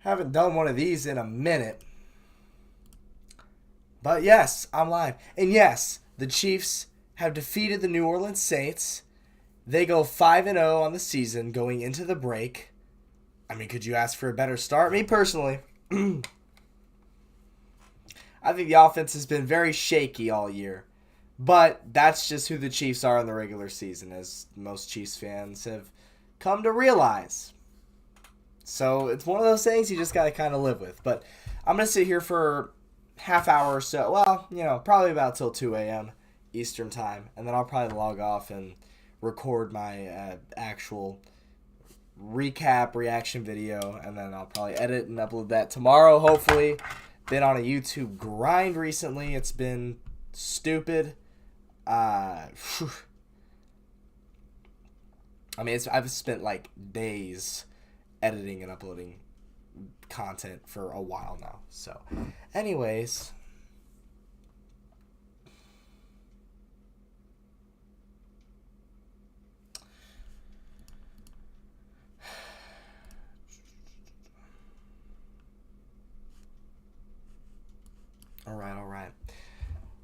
Haven't done one of these in a minute. But yes, I'm live. And yes, the Chiefs have defeated the New Orleans Saints. They go 5-0 on the season going into the break. I mean, could you ask for a better start? Me personally, I think the offense has been very shaky all year. But that's just who the Chiefs are in the regular season, as most Chiefs fans have come to realize. So it's one of those things you just got to kind of live with. But I'm going to sit here for half hour or so. Well, probably about till 2 a.m. Eastern time. And then I'll probably log off and record my actual recap reaction video. And then I'll probably edit and upload that tomorrow, hopefully. Been on a YouTube grind recently. It's been stupid. I mean, I've spent like days editing and uploading content for a while now. So, anyways, all right.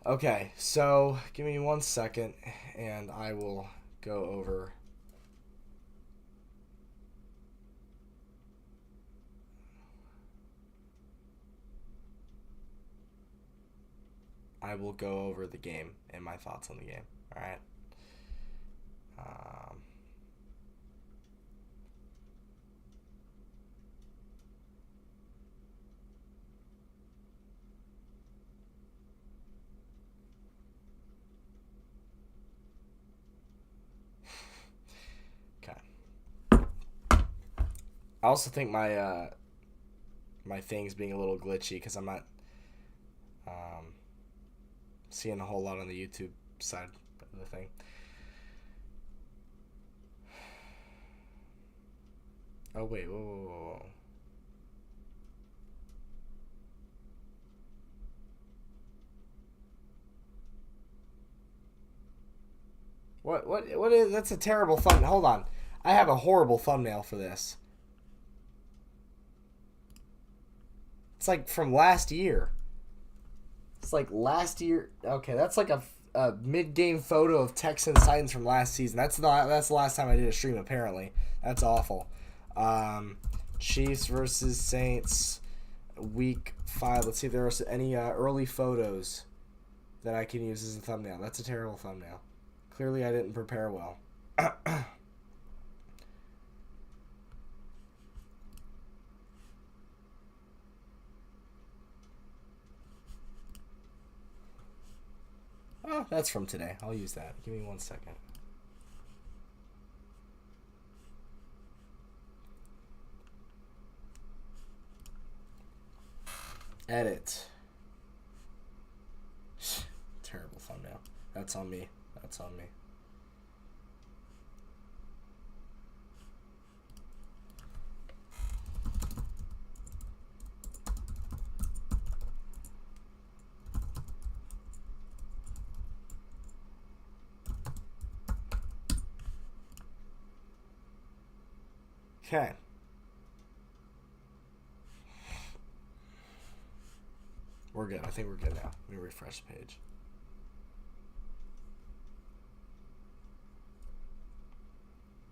Okay, so give me 1 second, and I will go over. The game and my thoughts on the game. All right. Okay. I also think my my thing's being a little glitchy because I'm not seeing a whole lot on the YouTube side of the thing. Oh wait, whoa. What is, that's a terrible thumbnail. Hold on. I have a horrible thumbnail for this. It's like from last year. It's like last year. Okay, that's like a mid-game photo of Texans Titans from last season. That's the last time I did a stream, apparently. That's awful. Chiefs versus Saints, week 5. Let's see if there are any early photos that I can use as a thumbnail. That's a terrible thumbnail. Clearly, I didn't prepare well. Oh, that's from today. I'll use that. Give me 1 second. Edit. Terrible thumbnail. That's on me. Okay. We're good. I think we're good now. Let me refresh the page.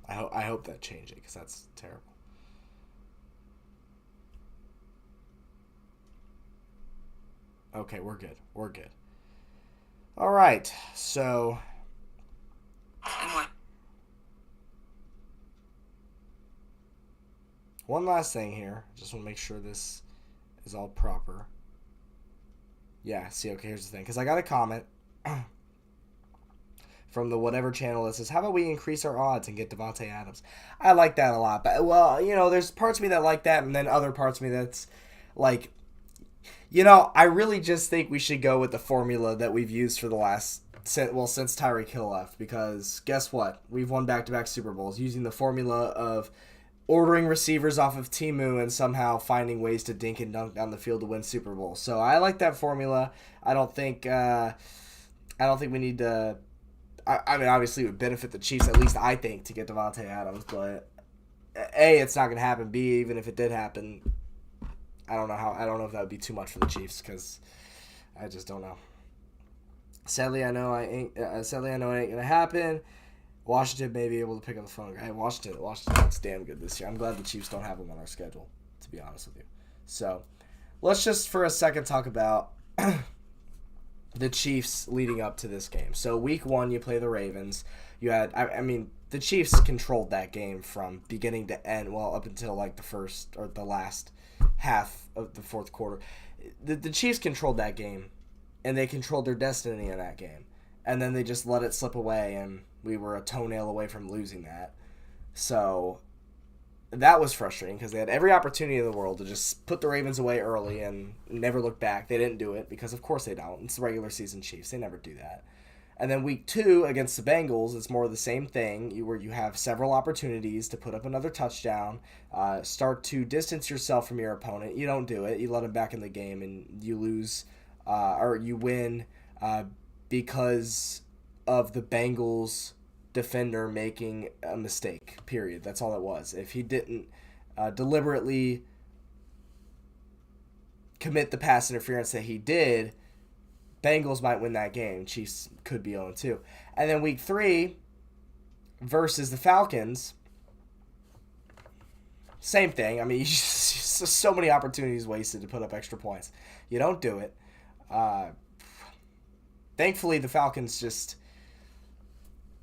I hope that changed it because that's terrible. Okay, we're good. All right. So one last thing here. Just want to make sure this is all proper. Yeah, see, okay, here's the thing. Because I got a comment from the whatever channel that says, how about we increase our odds and get Devontae Adams? I like that a lot. But, well, there's parts of me that like that, and then other parts of me that's like, I really just think we should go with the formula that we've used for the last, since Tyreek Hill left. Because guess what? We've won back-to-back Super Bowls using the formula of ordering receivers off of Temu and somehow finding ways to dink and dunk down the field to win Super Bowl. So I like that formula. I don't think we need to. I mean, obviously, it would benefit the Chiefs, at least I think, to get Devontae Adams. But A, it's not going to happen. B, even if it did happen, I don't know if that would be too much for the Chiefs because I just don't know. Sadly, I know it ain't gonna happen. Washington may be able to pick up the phone. Hey, Washington looks damn good this year. I'm glad the Chiefs don't have them on our schedule, to be honest with you. So, let's just for a second talk about the Chiefs leading up to this game. So, week 1, you play the Ravens. You had, I mean, the Chiefs controlled that game from beginning to end, well, up until like the first or the last half of the fourth quarter. The Chiefs controlled that game, and they controlled their destiny in that game. And then they just let it slip away, and we were a toenail away from losing that. So that was frustrating because they had every opportunity in the world to just put the Ravens away early and never look back. They didn't do it because, of course, they don't. It's the regular season Chiefs. They never do that. And then week 2 against the Bengals, it's more of the same thing where you have several opportunities to put up another touchdown, start to distance yourself from your opponent. You don't do it. You let them back in the game, and you lose or you win because of the Bengals defender making a mistake, period. That's all it was. If he didn't deliberately commit the pass interference that he did, Bengals might win that game. Chiefs could be 0-2. And then week 3 versus the Falcons, same thing. I mean, so many opportunities wasted to put up extra points. You don't do it. Thankfully, the Falcons just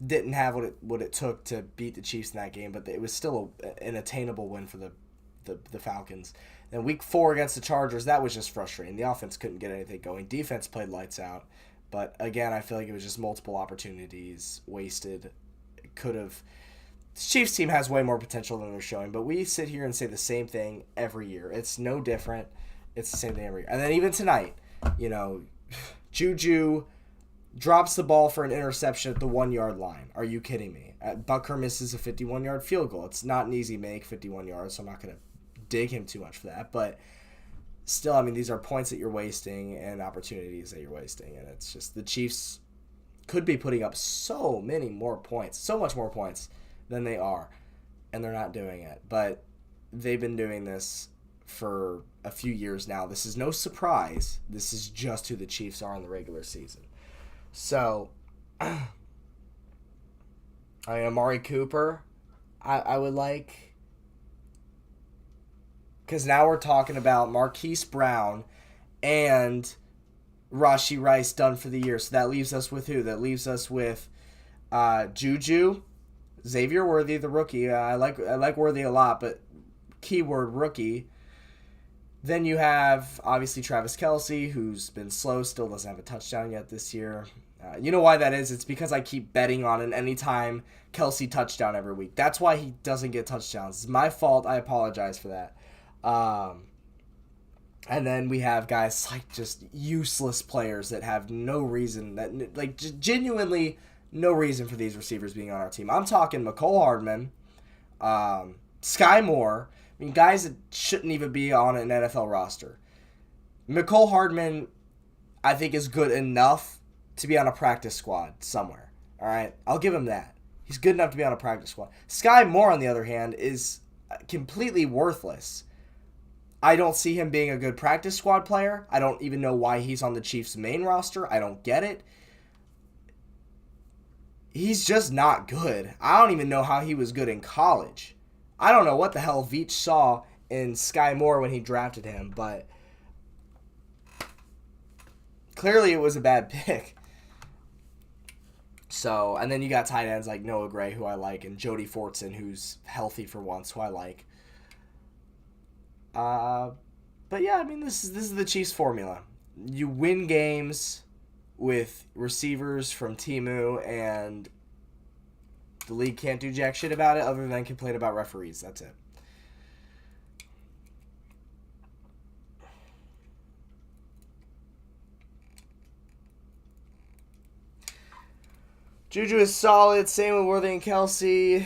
didn't have what it took to beat the Chiefs in that game, but it was still an attainable win for the Falcons. Then week 4 against the Chargers, that was just frustrating. The offense couldn't get anything going. Defense played lights out. But again, I feel like it was just multiple opportunities wasted. It could have. The Chiefs team has way more potential than they're showing, but we sit here and say the same thing every year. It's no different. It's the same thing every year. And then even tonight, Juju drops the ball for an interception at the 1-yard line. Are you kidding me? Butker misses a 51-yard field goal. It's not an easy make, 51 yards, so I'm not going to dig him too much for that. But still, I mean, these are points that you're wasting and opportunities that you're wasting. And it's just the Chiefs could be putting up so much more points than they are. And they're not doing it. But they've been doing this for a few years now. This is no surprise. This is just who the Chiefs are in the regular season. So, Amari Cooper, I would like, because now we're talking about Marquise Brown and Rashee Rice done for the year. So that leaves us with who? That leaves us with Juju, Xavier Worthy, the rookie. I like Worthy a lot, but keyword rookie. Then you have, obviously, Travis Kelce, who's been slow, still doesn't have a touchdown yet this year. You know why that is? It's because I keep betting on an anytime Kelce touchdown every week. That's why he doesn't get touchdowns. It's my fault. I apologize for that. And then we have guys like just useless players that have no reason, that like just genuinely no reason for these receivers being on our team. I'm talking McCole Hardman, Sky Moore. I mean, guys that shouldn't even be on an NFL roster. McCole Hardman, I think, is good enough to be on a practice squad somewhere. All right? I'll give him that. He's good enough to be on a practice squad. Sky Moore, on the other hand, is completely worthless. I don't see him being a good practice squad player. I don't even know why he's on the Chiefs' main roster. I don't get it. He's just not good. I don't even know how he was good in college. I don't know what the hell Veach saw in Sky Moore when he drafted him, but clearly it was a bad pick. So, and then you got tight ends like Noah Gray, who I like, and Jody Fortson, who's healthy for once, who I like. But yeah, I mean, this is the Chiefs formula. You win games with receivers from Temu, and the league can't do jack shit about it other than complain about referees. That's it. Juju is solid. Same with Worthy and Kelce.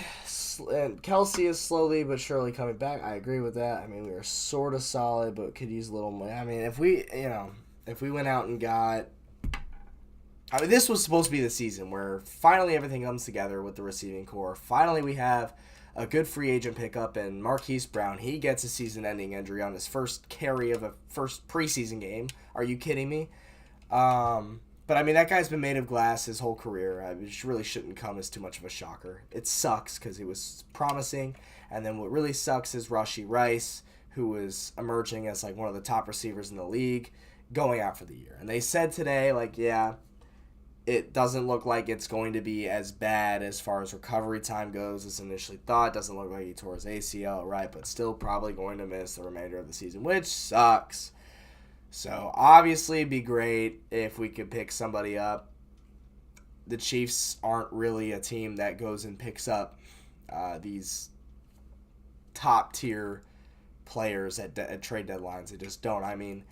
And Kelce is slowly but surely coming back. I agree with that. I mean, we are sort of solid, but could use a little more. I mean, if we went out and got... I mean, this was supposed to be the season where finally everything comes together with the receiving core. Finally, we have a good free agent pickup in Marquise Brown. He gets a season-ending injury on his first carry of a first preseason game. Are you kidding me? But I mean, that guy's been made of glass his whole career. It really shouldn't come as too much of a shocker. It sucks because he was promising, and then what really sucks is Rashee Rice, who was emerging as like one of the top receivers in the league, going out for the year. And they said today, like, yeah, it doesn't look like it's going to be as bad as far as recovery time goes as initially thought. It doesn't look like he tore his ACL, right? But still probably going to miss the remainder of the season, which sucks. So, obviously, it'd be great if we could pick somebody up. The Chiefs aren't really a team that goes and picks up these top-tier players at trade deadlines. They just don't. I mean,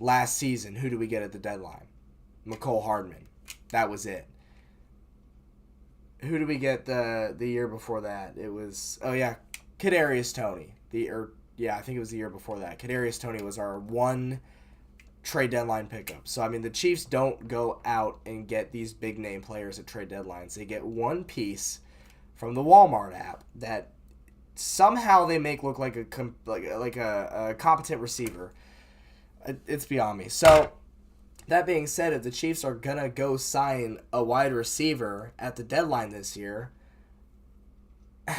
last season, who did we get at the deadline? Mecole Hardman. That was it. Who did we get the year before that? It was, Kadarius Toney. I think it was the year before that. Kadarius Toney was our one trade deadline pickup. So, I mean, the Chiefs don't go out and get these big-name players at trade deadlines. They get one piece from the Walmart app that somehow they make look like a competent receiver. It's beyond me. So, that being said, if the Chiefs are going to go sign a wide receiver at the deadline this year, I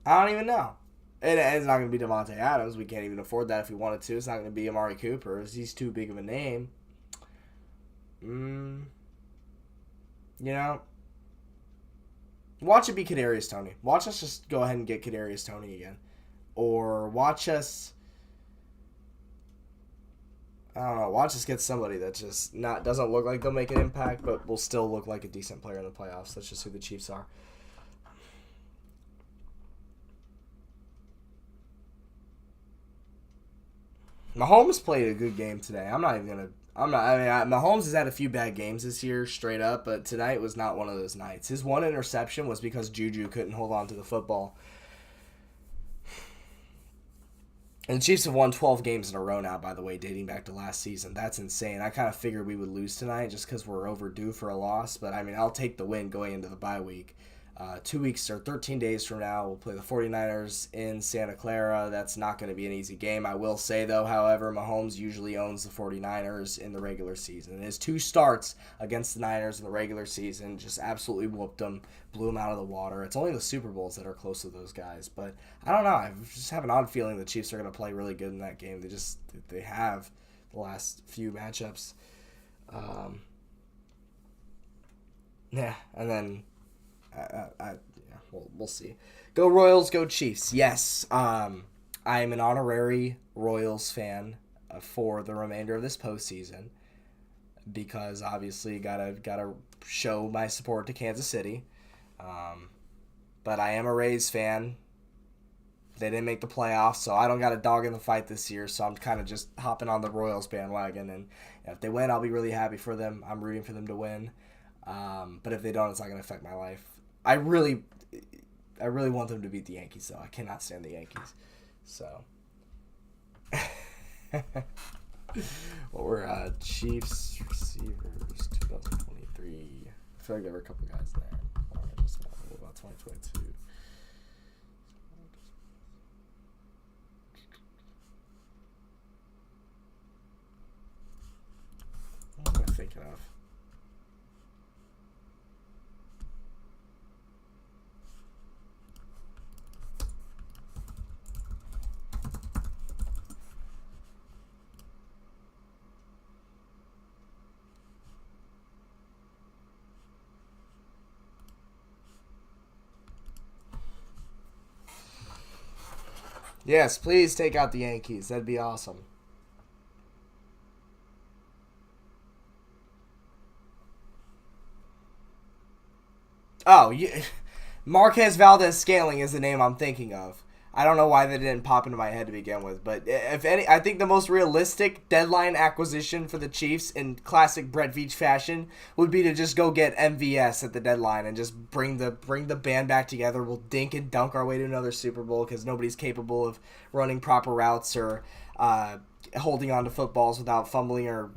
don't even know. It's not going to be Devontae Adams. We can't even afford that if we wanted to. It's not going to be Amari Cooper. He's too big of a name. Watch it be Kadarius Toney. Watch us just go ahead and get Kadarius Toney again. Or watch us... I don't know. Watch us get somebody that just doesn't look like they'll make an impact, but will still look like a decent player in the playoffs. That's just who the Chiefs are. Mahomes played a good game today. Mahomes has had a few bad games this year, straight up, but tonight was not one of those nights. His one interception was because Juju couldn't hold on to the football. And the Chiefs have won 12 games in a row now, by the way, dating back to last season. That's insane. I kind of figured we would lose tonight just because we're overdue for a loss. But, I mean, I'll take the win going into the bye week. 2 weeks or 13 days from now, we'll play the 49ers in Santa Clara. That's not going to be an easy game. I will say, though, however, Mahomes usually owns the 49ers in the regular season. His 2 starts against the Niners in the regular season just absolutely whooped them, blew them out of the water. It's only the Super Bowls that are close to those guys. But I don't know. I just have an odd feeling the Chiefs are going to play really good in that game. They have the last few matchups. And then... we'll see. Go Royals, go Chiefs. Yes, I am an honorary Royals fan for the remainder of this postseason because obviously gotta show my support to Kansas City. But I am a Rays fan. They didn't make the playoffs, so I don't got a dog in the fight this year. So I'm kind of just hopping on the Royals bandwagon, and if they win, I'll be really happy for them. I'm rooting for them to win. But if they don't, it's not going to affect my life. I really want them to beat the Yankees, though. I cannot stand the Yankees. So, we're Chiefs receivers 2023. I feel like there were a couple guys there. Just about 2022. What am I thinking of? Yes, please take out the Yankees. That'd be awesome. Oh, Marquez Valdez-Scantling is the name I'm thinking of. I don't know why that didn't pop into my head to begin with, but if any, I think the most realistic deadline acquisition for the Chiefs in classic Brett Veach fashion would be to just go get MVS at the deadline and just bring the band back together. We'll dink and dunk our way to another Super Bowl because nobody's capable of running proper routes or holding on to footballs without fumbling or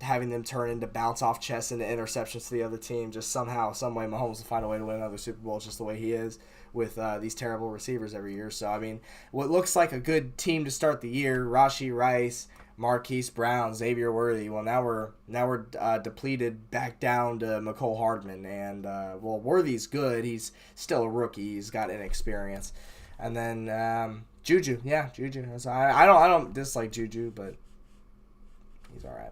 having them turn into bounce off chests into interceptions to the other team. Just somehow, some way, Mahomes will find a way to win another Super Bowl. It's just the way he is with these terrible receivers every year. So, I mean, what looks like a good team to start the year, Rashee Rice, Marquise Brown, Xavier Worthy. Well, now we're depleted back down to McCole Hardman. And, well, Worthy's good. He's still a rookie. He's got inexperience. And then Juju. Yeah, Juju. I don't dislike Juju, but he's all right.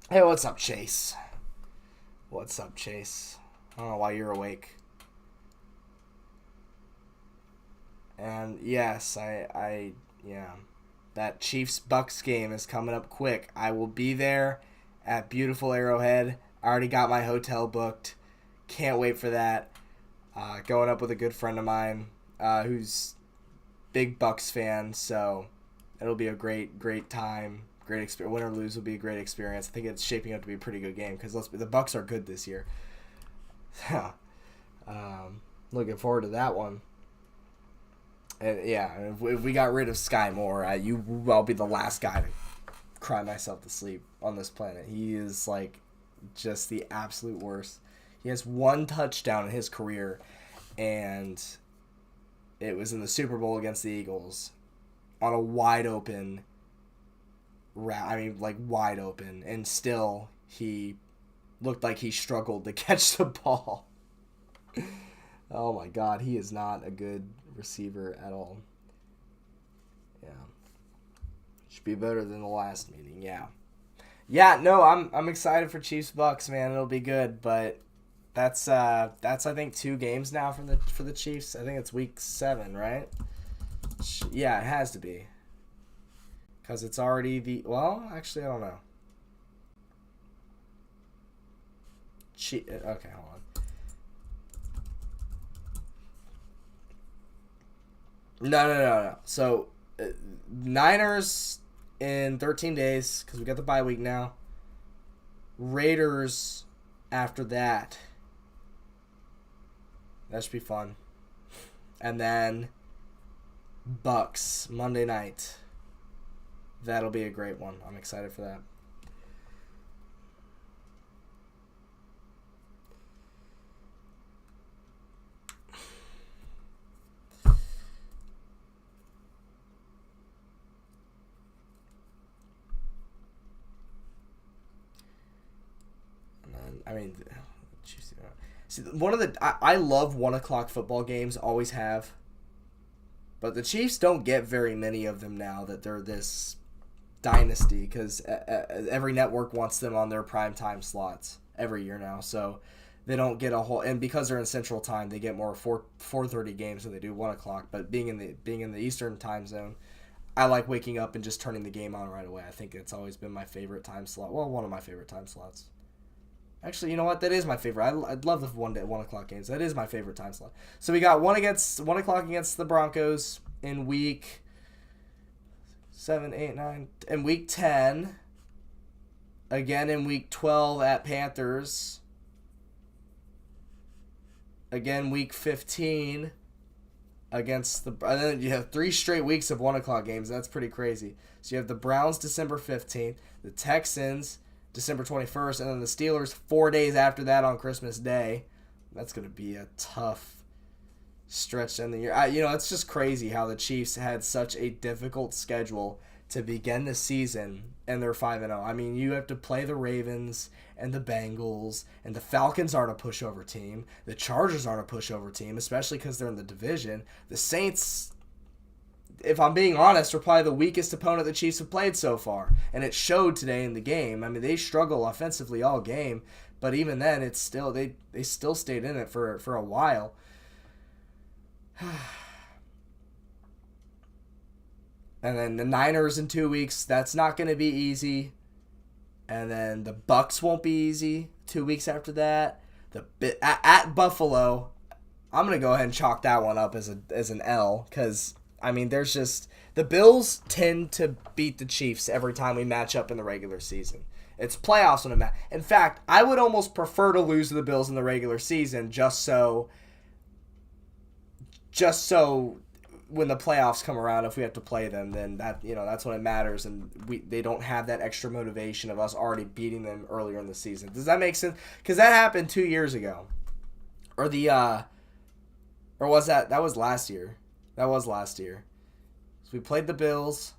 Hey, what's up, Chase? What's up, Chase? I don't know why you're awake. And yes, yeah. That Chiefs-Bucks game is coming up quick. I will be there at beautiful Arrowhead. I already got my hotel booked. Can't wait for that. Going up with a good friend of mine who's big Bucks fan, so it'll be a great time. Great experience. Win or lose will be a great experience. I think it's shaping up to be a pretty good game because the Bucks are good this year. Looking forward to that one. And yeah, if we got rid of Sky Moore, I'll be the last guy to cry myself to sleep on this planet. He is like just the absolute worst. He has one touchdown in his career, and it was in the Super Bowl against the Eagles on a wide open route. I mean, like wide open, and still he looked like he struggled to catch the ball. Oh my God, he is not a good receiver at all. Yeah, should be better than the last meeting. Yeah. No, I'm excited for Chiefs Bucks, man. It'll be good, but that's I think 2 games now for the Chiefs. I think it's week 7, right? Yeah, it has to be, because it's already actually I don't know. Okay, hold on. No. So, Niners in 13 days, because we got the bye week now. Raiders after that. That should be fun. And then Bucks Monday night. That'll be a great one. I'm excited for that. I mean, see, I love 1:00 football games, always have. But the Chiefs don't get very many of them now that they're this dynasty, because every network wants them on their primetime slots every year now. So they don't get a whole, and because they're in Central Time, they get more 4:30 games than they do 1:00. But being in the Eastern Time zone, I like waking up and just turning the game on right away. I think it's always been my favorite time slot. Well, one of my favorite time slots. Actually, you know what? That is my favorite. I'd love the 1:00 games. That is my favorite time slot. So we got 1:00 against the Broncos in week 7, 8, 9. In week 10. Again in week 12 at Panthers. Again week 15 against the. And then you have 3 straight weeks of 1:00 games. That's pretty crazy. So you have the Browns December 15th, the Texans December 21st, and then the Steelers 4 days after that on Christmas Day. That's going to be a tough stretch to end the year. It's just crazy how the Chiefs had such a difficult schedule to begin the season, and they're 5-0. I mean, you have to play the Ravens and the Bengals, and the Falcons aren't a pushover team. The Chargers aren't a pushover team, especially because they're in the division. The Saints, if I'm being honest, are probably the weakest opponent the Chiefs have played so far. And it showed today in the game. I mean, they struggle offensively all game, but even then, it's still they still stayed in it for a while. And then the Niners in 2 weeks, that's not going to be easy. And then the Bucks won't be easy 2 weeks after that. At Buffalo, I'm going to go ahead and chalk that one up as an L, because I mean, there's just, the Bills tend to beat the Chiefs every time we match up in the regular season. It's playoffs when it matters. In fact, I would almost prefer to lose to the Bills in the regular season just so when the playoffs come around, if we have to play them, then that's when it matters, and they don't have that extra motivation of us already beating them earlier in the season. Does that make sense? Because that happened 2 years ago, or was that was last year? That was last year. So we played the Bills.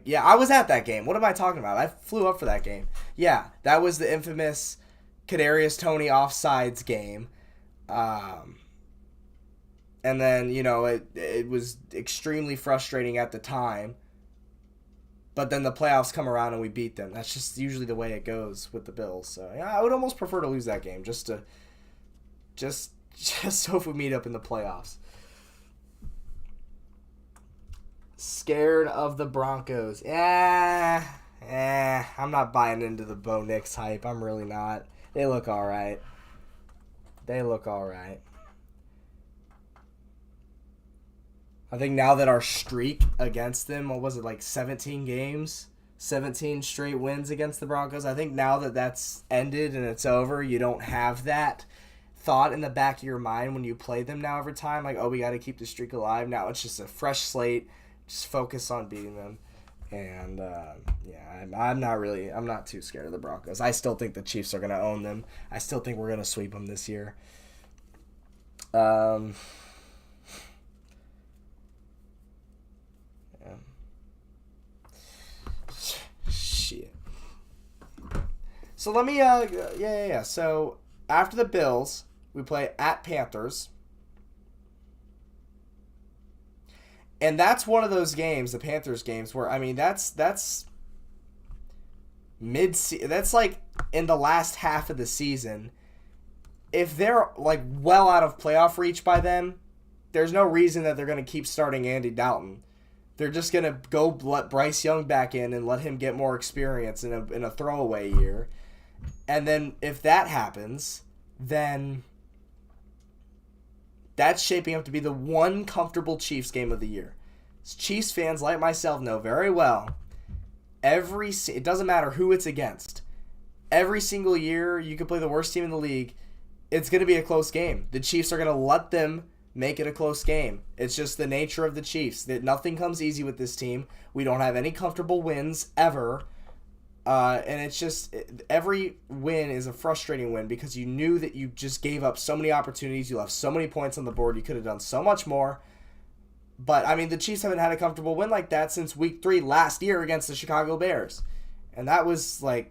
Yeah, I was at that game. What am I talking about? I flew up for that game. Yeah, that was the infamous Kadarius Toney offsides game. And then, it was extremely frustrating at the time. But then the playoffs come around and we beat them. That's just usually the way it goes with the Bills. So, yeah, I would almost prefer to lose that game just so if we meet up in the playoffs. Scared of the Broncos. I'm not buying into the Bo Nix hype. I'm really not. They look all right. I think now that our streak against them, what was it, like 17 games? 17 straight wins against the Broncos. I think now that that's ended and it's over, you don't have that thought in the back of your mind when you play them now every time. Like, oh, we got to keep the streak alive. Now it's just a fresh slate. Just focus on beating them. And, I'm not too scared of the Broncos. I still think the Chiefs are going to own them. I still think we're going to sweep them this year. Shit. So let me, So after the Bills, we play at Panthers. And that's one of those games, the Panthers games, where, that's that's like in the last half of the season. If they're like well out of playoff reach by then, there's no reason that they're going to keep starting Andy Dalton. They're just going to go let Bryce Young back in and let him get more experience in a throwaway year. And then if that happens, then that's shaping up to be the one comfortable Chiefs game of the year. Chiefs fans like myself know very well, it doesn't matter who it's against. Every single year, you could play the worst team in the league, it's going to be a close game. The Chiefs are going to let them make it a close game. It's just the nature of the Chiefs. That nothing comes easy with this team. We don't have any comfortable wins ever. And it's just every win is a frustrating win because you knew that you just gave up so many opportunities. You left so many points on the board. You could have done so much more. But, the Chiefs haven't had a comfortable win like that since week 3 last year against the Chicago Bears. And that was an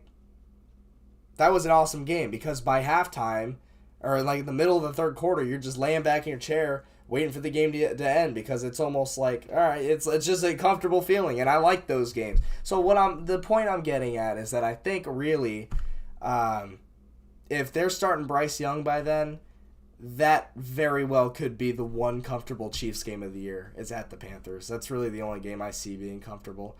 awesome game because by halftime, or like in the middle of the third quarter, you're just laying back in your chair waiting for the game to end because it's almost like, all right, it's just a comfortable feeling, and I like those games. So the point I'm getting at is that I think really, if they're starting Bryce Young by then, that very well could be the one comfortable Chiefs game of the year is at the Panthers. That's really the only game I see being comfortable.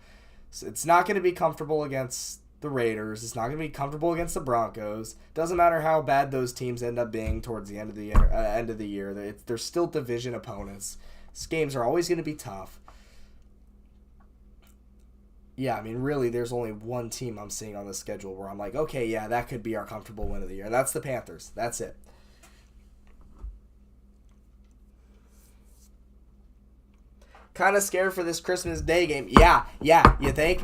So it's not going to be comfortable against the Raiders. It's not going to be comfortable against the Broncos. Doesn't matter how bad those teams end up being towards the end of the year. They're still division opponents. These games are always going to be tough. Yeah, really, there's only one team I'm seeing on the schedule where I'm like, okay, yeah, that could be our comfortable win of the year. And that's the Panthers. That's it. Kind of scared for this Christmas Day game. Yeah, you think?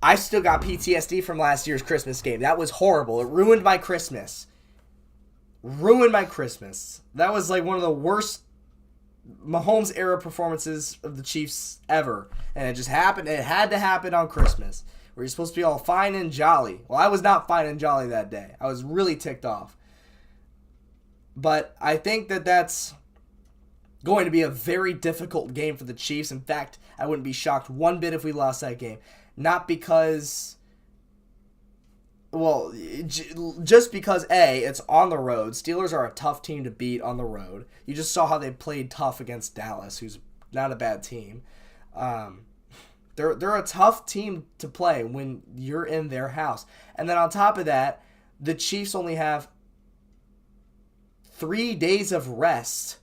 I still got PTSD from last year's Christmas game. That was horrible. It ruined my Christmas. That was like one of the worst Mahomes era performances of the Chiefs ever. And it just happened. It had to happen on Christmas, where you're supposed to be all fine and jolly. Well, I was not fine and jolly that day. I was really ticked off. But I think that that's going to be a very difficult game for the Chiefs. In fact, I wouldn't be shocked one bit if we lost that game. Not because, well, just because, A, it's on the road. Steelers are a tough team to beat on the road. You just saw how they played tough against Dallas, who's not a bad team. They're a tough team to play when you're in their house. And then on top of that, the Chiefs only have 3 days of rest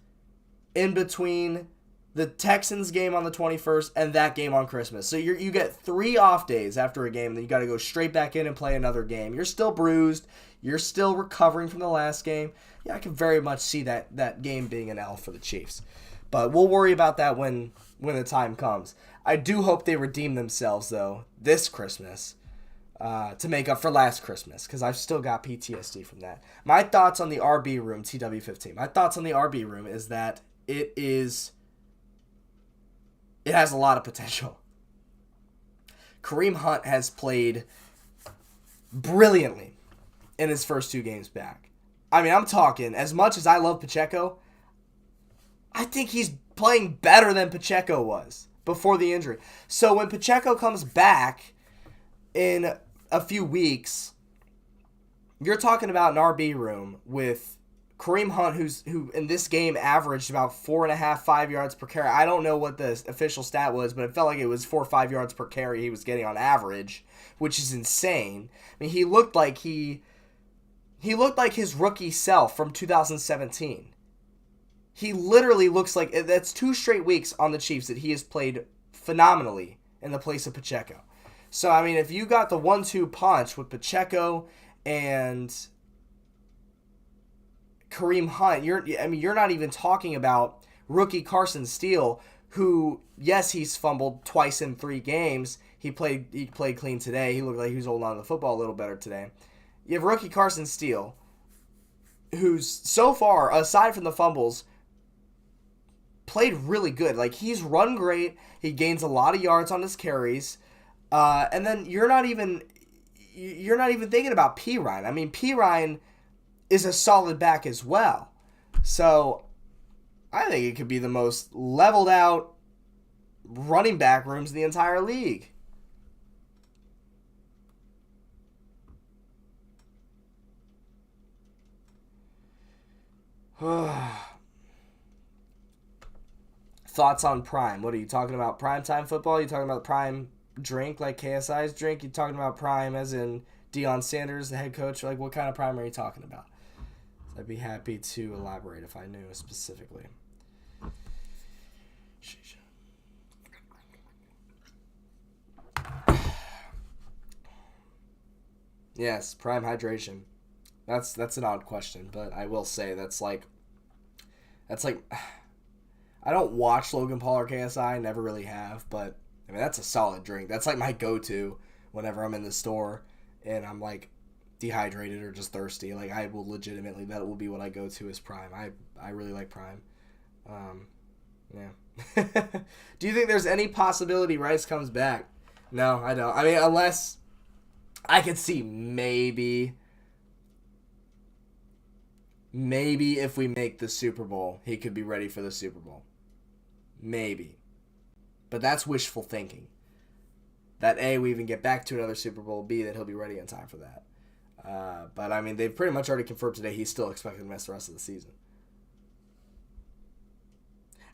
in between the Texans game on the 21st, and that game on Christmas. So you get 3 off days after a game, and then you got to go straight back in and play another game. You're still bruised. You're still recovering from the last game. Yeah, I can very much see that game being an L for the Chiefs. But we'll worry about that when the time comes. I do hope they redeem themselves, though, this Christmas to make up for last Christmas, because I've still got PTSD from that. My thoughts on the RB room, TW15. My thoughts on the RB room is that it has a lot of potential. Kareem Hunt has played brilliantly in his first 2 games back. I mean, I'm talking, as much as I love Pacheco, I think he's playing better than Pacheco was before the injury. So when Pacheco comes back in a few weeks, you're talking about an RB room with Kareem Hunt, who in this game averaged about 4.5, 5 yards per carry. I don't know what the official stat was, but it felt like it was 4 or 5 yards per carry he was getting on average, which is insane. I mean, he looked like his rookie self from 2017. He literally looks like, that's 2 straight weeks on the Chiefs that he has played phenomenally in the place of Pacheco. So, I mean, if you got the 1-2 punch with Pacheco and Kareem Hunt, you're not even talking about rookie Carson Steele, who, yes, he's fumbled twice in 3 games. He played clean today. He looked like he was holding on to the football a little better today. You have rookie Carson Steele, who's so far, aside from the fumbles, played really good. Like, he's run great. He gains a lot of yards on his carries. And then you're not even thinking about Pirine. I mean, Pirine is a solid back as well. So I think it could be the most leveled out running back rooms in the entire league. Thoughts on Prime? What are you talking about? Primetime football? You talking about Prime drink like KSI's drink? You talking about Prime as in Deion Sanders, the head coach? Like, what kind of Prime are you talking about? I'd be happy to elaborate if I knew specifically. Yes, Prime hydration. That's an odd question, but I will say that's like I don't watch Logan Paul or KSI, never really have, but I mean that's a solid drink. That's like my go-to whenever I'm in the store and I'm like dehydrated or just thirsty. Like I will legitimately, that will be what I go to is Prime. I really like Prime. Yeah. Do you think there's any possibility Rice comes back? No, I don't. I mean, unless I could see maybe if we make the Super Bowl, he could be ready for the Super Bowl. Maybe. But that's wishful thinking. That A, we even get back to another Super Bowl, B, that he'll be ready in time for that. But, I mean, they've pretty much already confirmed today he's still expected to miss the rest of the season.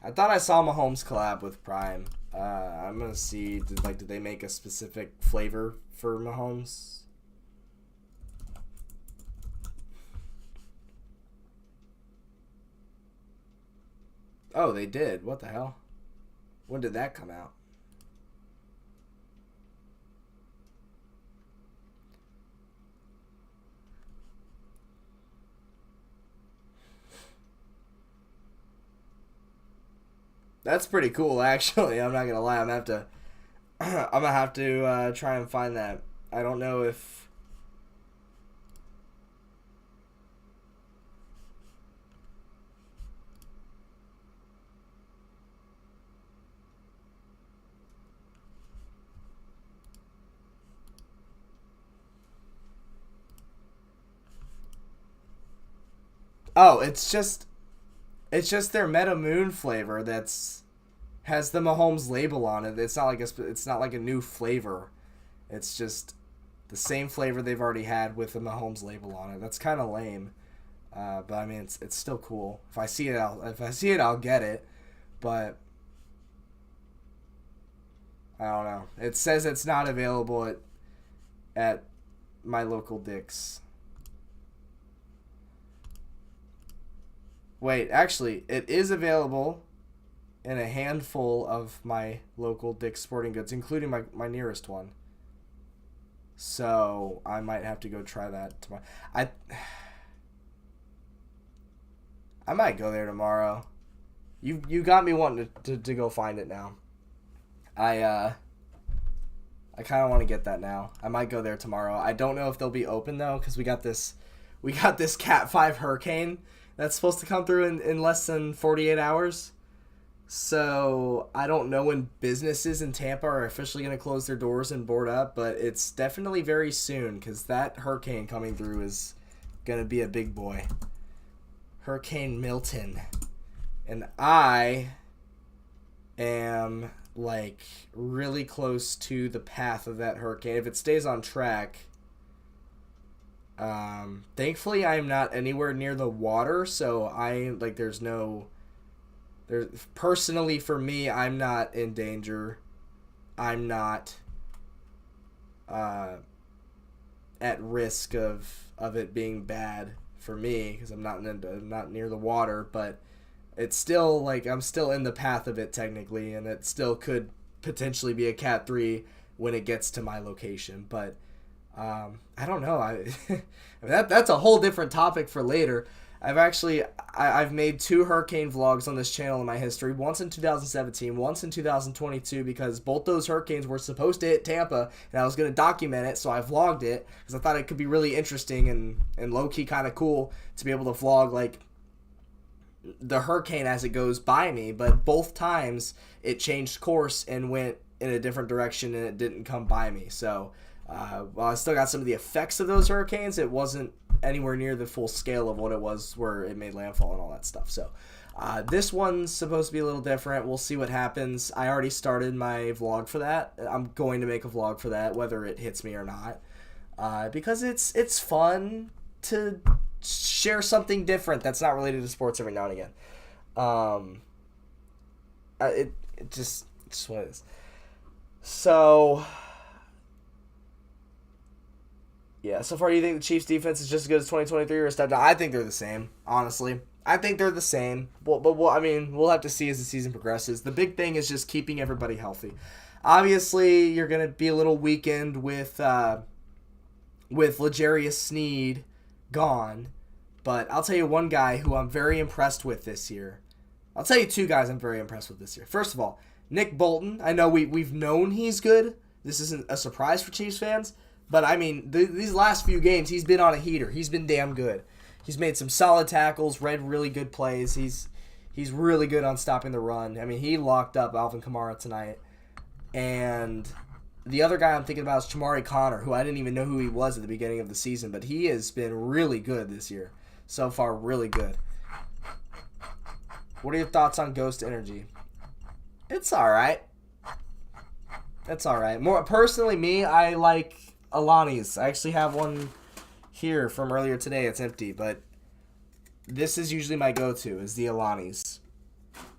I thought I saw Mahomes collab with Prime. I'm going to see, did they make a specific flavor for Mahomes? Oh, they did. What the hell? When did that come out? That's pretty cool, actually. I'm not gonna lie. I'm gonna have to try and find that. I don't know if. Oh, it's just their Meta Moon flavor that's has the Mahomes label on it. It's not like a new flavor. It's just the same flavor they've already had with the Mahomes label on it. That's kind of lame. But I mean, it's still cool. If I see it, I'll get it. But I don't know. It says it's not available at my local Dick's. Wait, actually, it is available in a handful of my local Dick's Sporting Goods, including my nearest one. So I might have to go try that tomorrow. I might go there tomorrow. You got me wanting to go find it now. I kind of want to get that now. I might go there tomorrow. I don't know if they'll be open though, because we got this Cat 5 hurricane that's supposed to come through in less than 48 hours. So I don't know when businesses in Tampa are officially going to close their doors and board up, but it's definitely very soon, because that hurricane coming through is going to be a big boy. Hurricane Milton. And I am like really close to the path of that hurricane. If it stays on track, thankfully I am not anywhere near the water, so personally for me, I'm not in danger. I'm not at risk of it being bad for me, because I'm not near the water, but it's still like I'm still in the path of it technically, and it still could potentially be a Cat 3 when it gets to my location. But I don't know. I mean, that's a whole different topic for later. I've made 2 hurricane vlogs on this channel in my history. Once in 2017, once in 2022, because both those hurricanes were supposed to hit Tampa, and I was going to document it, so I vlogged it because I thought it could be really interesting and low-key kind of cool to be able to vlog like the hurricane as it goes by me. But both times it changed course and went in a different direction, and it didn't come by me. So while I still got some of the effects of those hurricanes, it wasn't anywhere near the full scale of what it was where it made landfall and all that stuff. So this one's supposed to be a little different. We'll see what happens. I already started my vlog for that. I'm going to make a vlog for that, whether it hits me or not, because it's fun to share something different that's not related to sports every now and again. It's just what it is. So yeah, so far, do you think the Chiefs' defense is just as good as 2023 or a step down? I think they're the same, honestly. I think they're the same. But we'll have to see as the season progresses. The big thing is just keeping everybody healthy. Obviously, you're going to be a little weakened with L'Jarius Sneed gone. But I'll tell you one guy who I'm very impressed with this year. I'll tell you 2 guys I'm very impressed with this year. First of all, Nick Bolton. I know we've known he's good. This isn't a surprise for Chiefs fans. But, I mean, these last few games, he's been on a heater. He's been damn good. He's made some solid tackles, read really good plays. He's really good on stopping the run. I mean, he locked up Alvin Kamara tonight. And the other guy I'm thinking about is Chamari Connor, who I didn't even know who he was at the beginning of the season. But he has been really good this year. So far, really good. What are your thoughts on Ghost Energy? It's all right. It's all right. More personally, me, I like Alani's. I actually have one here from earlier today. It's empty, but this is usually my go-to, is the Alani's.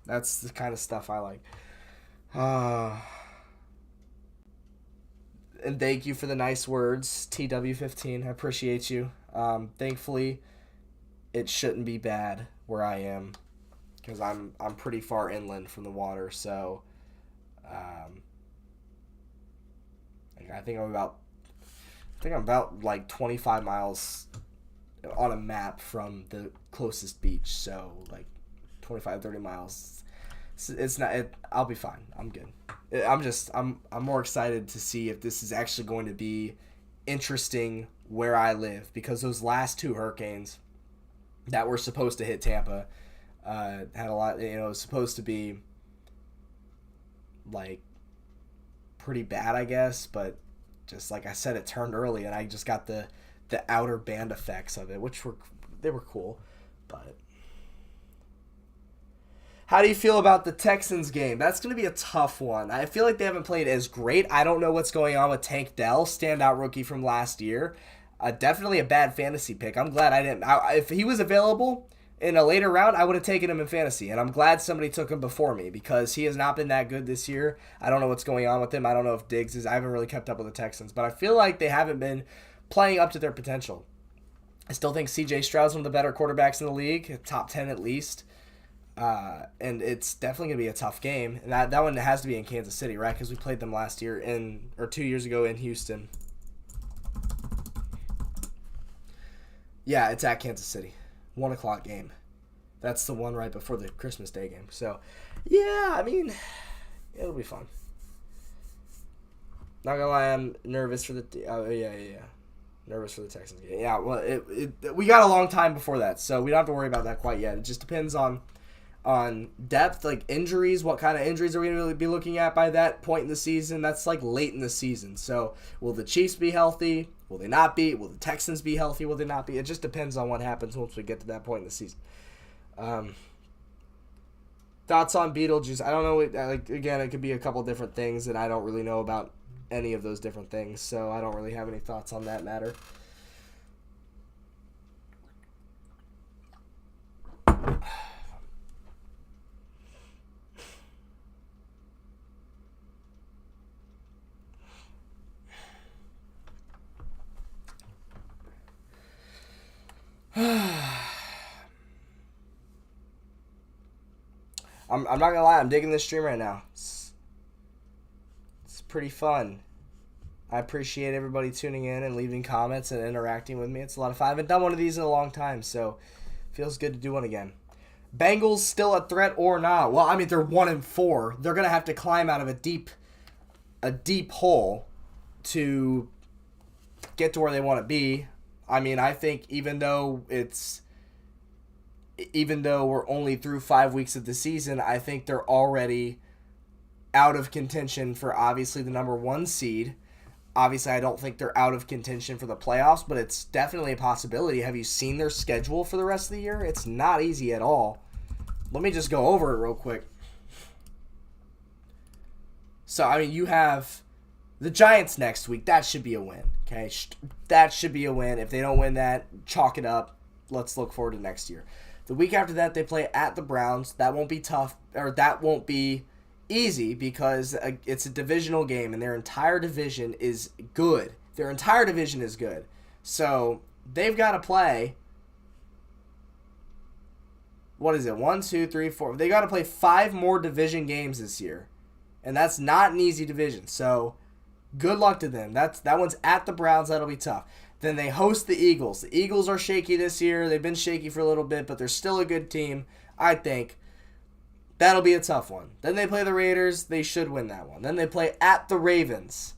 That's the kind of stuff I like. And thank you for the nice words, TW15. I appreciate you. Thankfully, it shouldn't be bad where I am, because I'm pretty far inland from the water. So, I think I'm about like 25 miles on a map from the closest beach. So like 25, 30 miles. It's not. I'll be fine. I'm good. I'm more excited to see if this is actually going to be interesting where I live, because those last 2 hurricanes that were supposed to hit Tampa had a lot. It was supposed to be like pretty bad, I guess, but just like I said, it turned early, and I just got the outer band effects of it, which were cool. But how do you feel about the Texans game? That's going to be a tough one. I feel like they haven't played as great. I don't know what's going on with Tank Dell, standout rookie from last year. Definitely a bad fantasy pick. I'm glad I didn't. If he was available in a later round, I would have taken him in fantasy, and I'm glad somebody took him before me, because he has not been that good this year. I don't know what's going on with him. I don't know if Diggs is. I haven't really kept up with the Texans, but I feel like they haven't been playing up to their potential. I still think C.J. Stroud's one of the better quarterbacks in the league, top 10 at least. And it's definitely going to be a tough game. And that one has to be in Kansas City, right? Because we played them last year or 2 years ago in Houston. Yeah, it's at Kansas City. 1 o'clock game. That's the one right before the Christmas Day game. So, yeah, I mean, it'll be fun. Not gonna lie, I'm nervous for the. Oh yeah. Nervous for the Texans game. Yeah, well, we got a long time before that, so we don't have to worry about that quite yet. It just depends on depth, like injuries. What kind of injuries are we going to be looking at by that point in the season? That's like late in the season. So will the Chiefs be healthy? Will they not be? Will the Texans be healthy? Will they not be? It just depends on what happens once we get to that point in the season. Thoughts on Beetlejuice? I don't know. Like again, it could be a couple different things, and I don't really know about any of those different things, so I don't really have any thoughts on that matter. I'm not gonna lie, I'm digging this stream right now. It's pretty fun. I appreciate everybody tuning in and leaving comments and interacting with me. It's a lot of fun. I haven't done one of these in a long time, so it feels good to do one again. Bengals still a threat or not? Well, I mean, they're 1-4. They're gonna have to climb out of a deep hole to get to where they want to be. I mean, I think even though we're only through 5 weeks of the season, I think they're already out of contention for obviously the number 1 seed. Obviously, I don't think they're out of contention for the playoffs, but it's definitely a possibility. Have you seen their schedule for the rest of the year? It's not easy at all. Let me just go over it real quick. So, I mean, you have the Giants next week. That should be a win, okay? That should be a win. If they don't win that, chalk it up. Let's look forward to next year. The week after that, they play at the Browns. That won't be tough, or that won't be easy because it's a divisional game and their entire division is good. So they've got to play, what is it, 1, 2, 3, 4. They got to play 5 more division games this year. And that's not an easy division. So good luck to them. That one's at the Browns. That'll be tough. Then they host the Eagles. The Eagles are shaky this year. They've been shaky for a little bit, but they're still a good team, I think. That'll be a tough one. Then they play the Raiders. They should win that one. Then they play at the Ravens.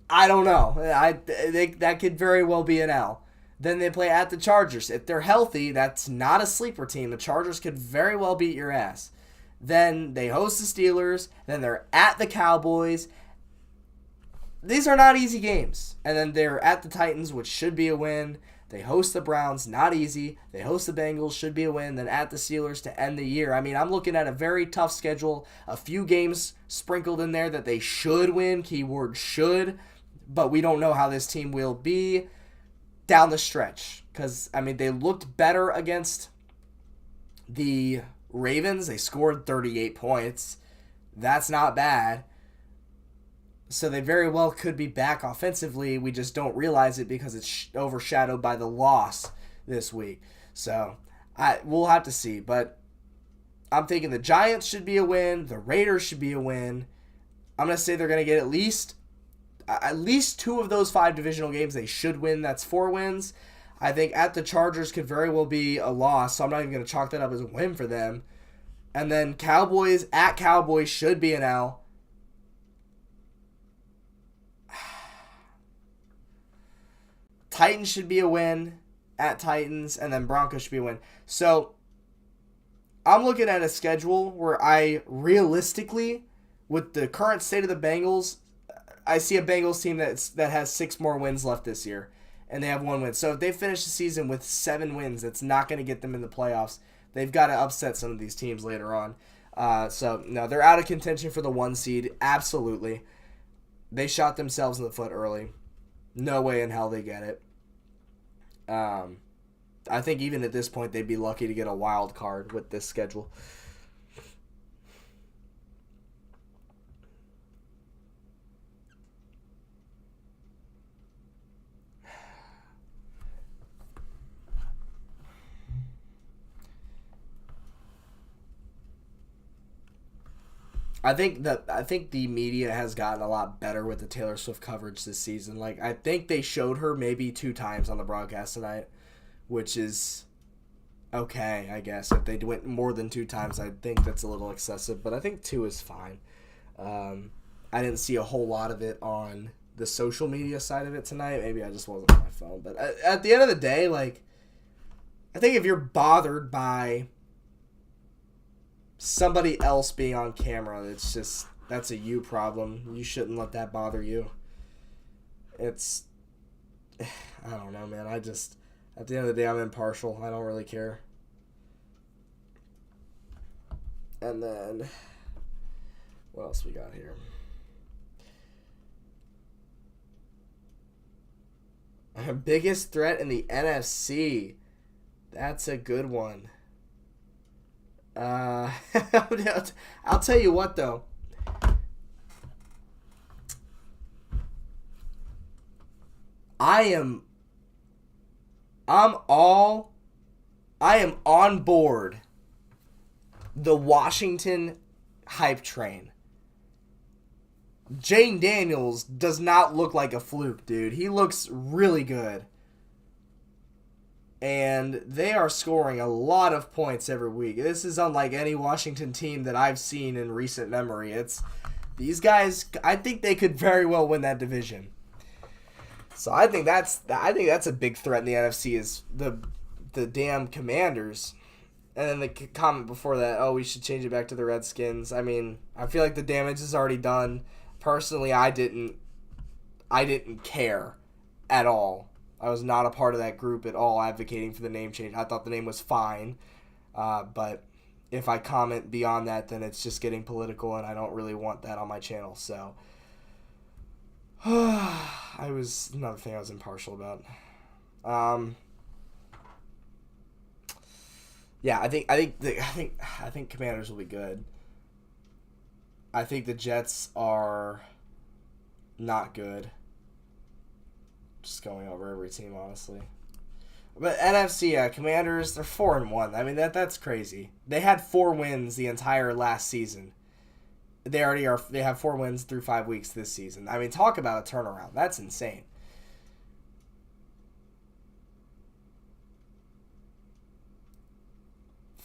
I don't know. That could very well be an L. Then they play at the Chargers. If they're healthy, that's not a sleeper team. The Chargers could very well beat your ass. Then they host the Steelers. Then they're at the Cowboys. These are not easy games. And then they're at the Titans, which should be a win. They host the Browns, not easy. They host the Bengals, should be a win. Then at the Steelers to end the year. I mean, I'm looking at a very tough schedule. A few games sprinkled in there that they should win. Keyword should. But we don't know how this team will be down the stretch. Because, I mean, they looked better against the Ravens. They scored 38 points. That's not bad. So they very well could be back offensively. We just don't realize it because it's overshadowed by the loss this week. So we'll have to see. But I'm thinking the Giants should be a win. The Raiders should be a win. I'm going to say they're going to get at least 2 of those 5 divisional games they should win. That's 4 wins. I think at the Chargers could very well be a loss. So I'm not even going to chalk that up as a win for them. And then Cowboys at Cowboys should be an L. Titans should be a win at Titans, and then Broncos should be a win. So I'm looking at a schedule where I realistically, with the current state of the Bengals, I see a Bengals team that has 6 more wins left this year, and they have 1 win. So if they finish the season with 7 wins, that's not going to get them in the playoffs. They've got to upset some of these teams later on. So, no, they're out of contention for the 1 seed. Absolutely. They shot themselves in the foot early. No way in hell they get it. I think even at this point they'd be lucky to get a wild card with this schedule. I think the media has gotten a lot better with the Taylor Swift coverage this season. Like, I think they showed her maybe 2 times on the broadcast tonight, which is okay, I guess. If they went more than 2 times, I think that's a little excessive, but I think 2 is fine. I didn't see a whole lot of it on the social media side of it tonight. Maybe I just wasn't on my phone. But at the end of the day, like, I think if you're bothered by somebody else being on camera, that's a you problem. You shouldn't let that bother you. I don't know, man. At the end of the day, I'm impartial. I don't really care. And then, what else we got here? Biggest threat in the NFC. That's a good one. I'll tell you what, though. I am on board the Washington hype train. Jane Daniels does not look like a fluke, dude. He looks really good. And they are scoring a lot of points every week. This is unlike any Washington team that I've seen in recent memory. These guys, I think they could very well win that division. So I think that's a big threat in the NFC is the damn Commanders. And then the comment before that, oh, we should change it back to the Redskins. I mean, I feel like the damage is already done. Personally, I didn't care at all. I was not a part of that group at all advocating for the name change. I thought the name was fine. But if I comment beyond that, then it's just getting political, and I don't really want that on my channel. So another thing I was impartial about. Yeah, I think Commanders will be good. I think the Jets are not good. Just going over every team, honestly. But NFC, Commanders, they're 4-1. I mean, that's crazy. They had 4 wins the entire last season. They have 4 wins through 5 weeks this season. I mean, talk about a turnaround. That's insane.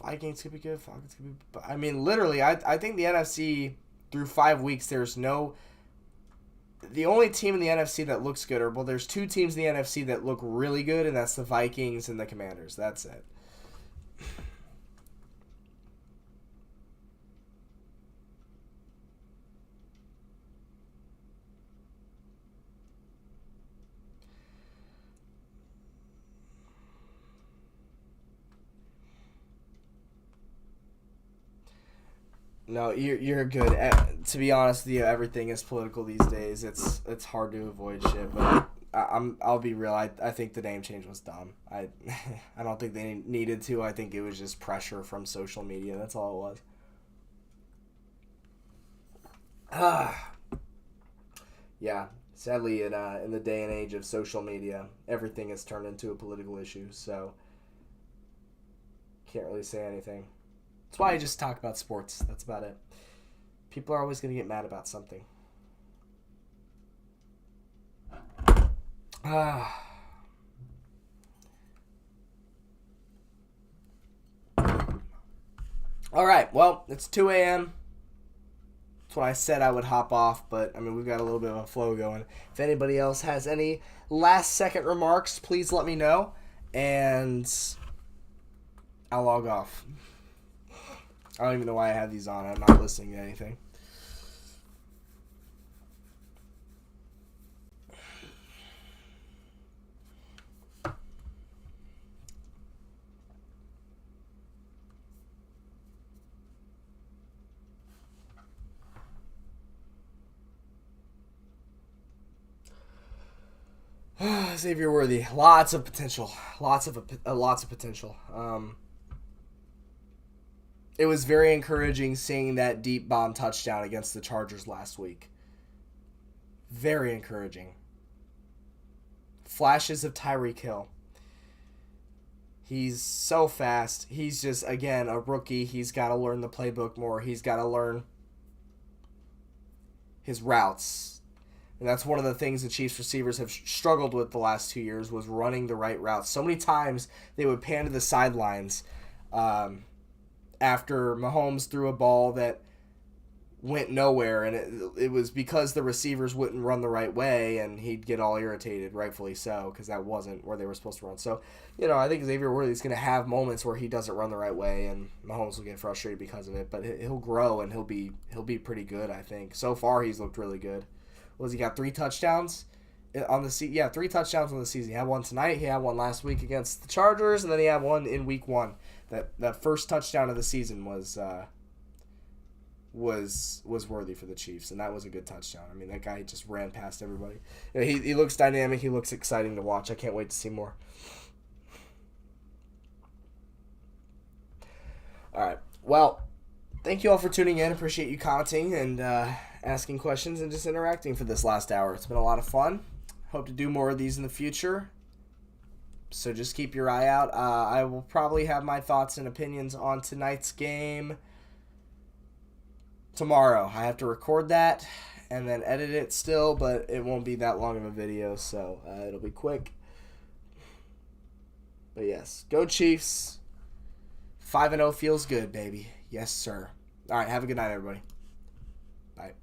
Vikings could be good. Falcons could be. I mean, literally, I think the NFC through 5 weeks, the only team in the NFC that looks good, there's 2 teams in the NFC that look really good, and that's the Vikings and the Commanders. That's it. No, you're good. To be honest with you, everything is political these days. It's hard to avoid shit, but I'll be real. I think the name change was dumb. I don't think they needed to. I think it was just pressure from social media. That's all it was. Yeah. Sadly, in the day and age of social media, everything has turned into a political issue. So can't really say anything. That's why I just talk about sports. That's about it. People are always going to get mad about something. All right. Well, it's 2 a.m. That's when I said I would hop off, but I mean, we've got a little bit of a flow going. If anybody else has any last-second remarks, please let me know, and I'll log off. I don't even know why I have these on. I'm not listening to anything. Xavier Worthy, lots of potential. Lots of potential. It was very encouraging seeing that deep bomb touchdown against the Chargers last week. Very encouraging. Flashes of Tyreek Hill. He's so fast. He's just, again, a rookie. He's got to learn the playbook more. He's got to learn his routes. And that's one of the things the Chiefs receivers have struggled with the last 2 years was running the right routes. So many times they would pan to the sidelines after Mahomes threw a ball that went nowhere, and it was because the receivers wouldn't run the right way, and he'd get all irritated, rightfully so, because that wasn't where they were supposed to run. So, I think Xavier Worthy's going to have moments where he doesn't run the right way, and Mahomes will get frustrated because of it, but he'll grow, and he'll be pretty good, I think. So far, he's looked really good. He got 3 touchdowns on the season? Yeah, 3 touchdowns on the season. He had one tonight, he had one last week against the Chargers, and then he had one in week 1. That first touchdown of the season was Worthy for the Chiefs, and that was a good touchdown. I mean, that guy just ran past everybody. He looks dynamic. He looks exciting to watch. I can't wait to see more. All right. Well, thank you all for tuning in. Appreciate you commenting and asking questions and just interacting for this last hour. It's been a lot of fun. Hope to do more of these in the future. So just keep your eye out. I will probably have my thoughts and opinions on tonight's game tomorrow. I have to record that and then edit it still, but it won't be that long of a video, so it'll be quick. But yes, go Chiefs. 5-0 feels good, baby. Yes, sir. All right, have a good night, everybody. Bye.